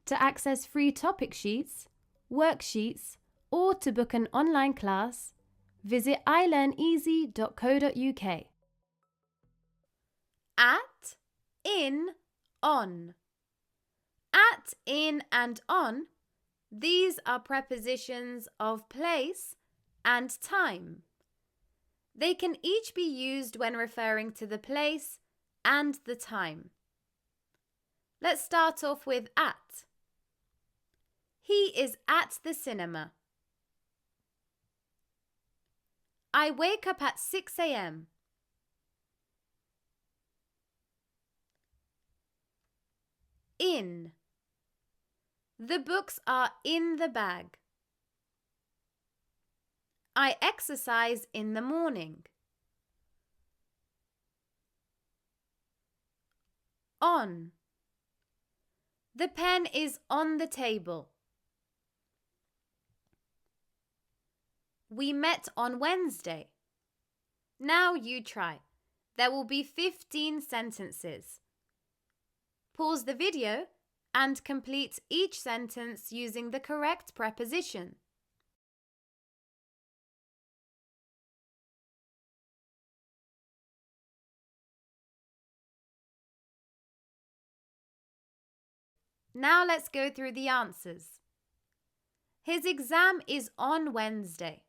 To access free topic sheets, worksheets, or to book an online class, visit ilearneasy.co.uk. At, in, on. At, in, and on, these are prepositions of place and time. They can each be used when referring to the place and the time. Let's start off with at. He is at the cinema. I wake up at 6 a.m. In. The books are in the bag. I exercise in the morning. On. The pen is on the table. We met on Wednesday. Now you try. There will be 15 sentences. Pause the video and complete each sentence using the correct preposition. Now let's go through the answers. His exam is on Wednesday.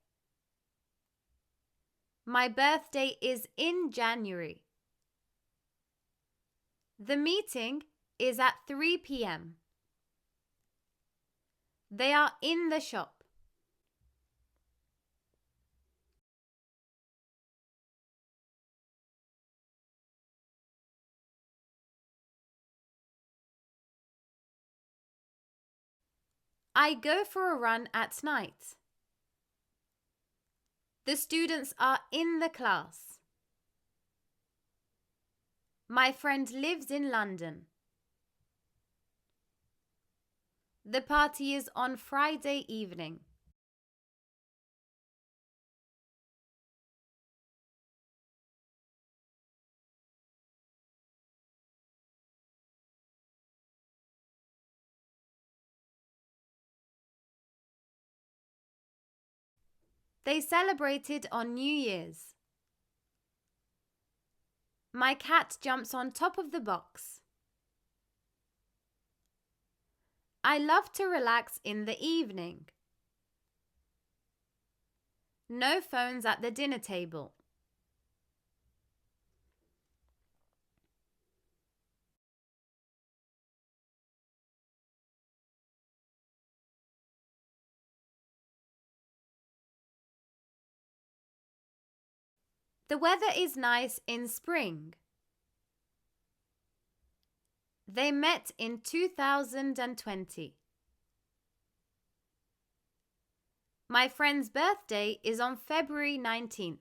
My birthday is in January. The meeting is at 3 p.m. They are in the shop. I go for a run at night. The students are in the class. My friend lives in London. The party is on Friday evening. They celebrated on New Year's. My cat jumps on top of the box. I love to relax in the evening. No phones at the dinner table. The weather is nice in spring. They met in 2020. My friend's birthday is on February 19th.